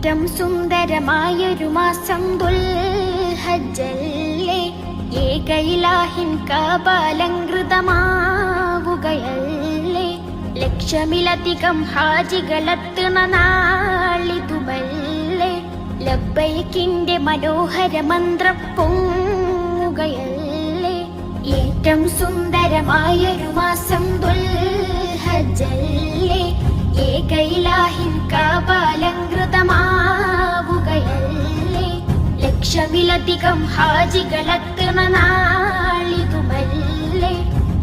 ഏറ്റം സുന്ദരമായൊരു മാസം ദുൽഹജ്ജല്ലേ, ഏകയിലാഹിൻ കാബാലങ്കൃതമാവുകയല്ലേ. ലക്ഷമിലധികം ഹാജികളെത്തുന്ന നാളിതുമല്ലേ, ലബ്ബൈക്കിന്റെ മനോഹര മന്ത്രം പൊങ്ങുകയല്ലേ. ഏറ്റം സുന്ദരമായൊരു മാസം ദുൽഹജ്ജല്ലേ, ഏകയിലാഹിൻ കാബാലങ്കൃതമാവുകയല്ലേ. ലക്ഷമിലധികം ഹാജികളെത്തുന്ന നാളിതുമല്ലേ,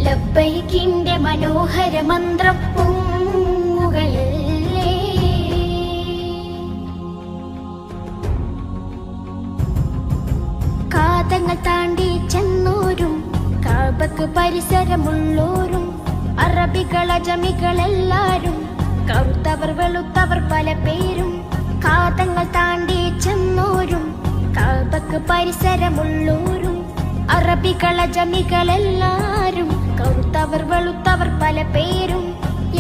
ലബ്ബൈക്കിന്റെ മനോഹര മന്ത്രം പൊങ്ങുകയല്ലേ. കാതങ്ങൾ താണ്ടി ചെന്നോരും കാബക്ക് പരിസരമുള്ളോരും, അറബികൾ അജമികളെല്ലാരും, കറുത്തവർ വെളുത്തവർ പല പേരും. കാതങ്ങൾ താണ്ടി ചെന്നോരും കാബക്ക് പരിസരമുള്ളോരും, അറബികൾ അജമികളെല്ലാരും, കറുത്തവർ വെളുത്തവർ പല പേരും.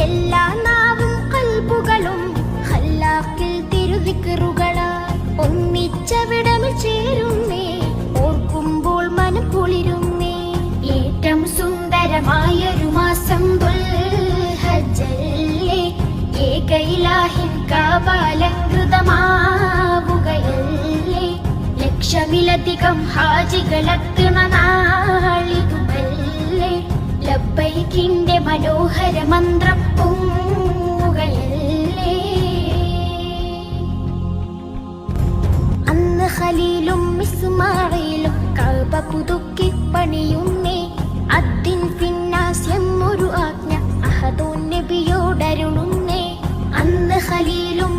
എല്ലാ നാവും കൽബുകളും ഹല്ലാക്കിൽ തിരുദിക്റുകളാൽ ഒന്നിച്ചവിടമിൽ ചേരുന്നേ, ഓർക്കുമ്പോൾ മനം കുളിരുന്നേ. ഏറ്റം സുന്ദരമായൊരു മാസം ദുൽഹജ്ജല്ലേ, ഏകയിലാഹിൻ കാബാലങ്കൃതമാവുകയല്ലേ. ലക്ഷമിലധികം ഹാജികളെത്തുന്ന നാളിതുമല്ലേ, ലബ്ബൈക്കിന്റെ മനോഹര മന്ത്രം പൊങ്ങുകയല്ലേ. അന്ന് ഖലീലും ഇസ്മാഈലും കഅബ പുതുക്കി പണിയുന്നേ, അദ്ദിൻ ഫിന്നാസ് എന്നൊരു ആജ്ഞ അഹദുൻ നബിയോടരുളുന്നേ. അന്ന് ഖലീലും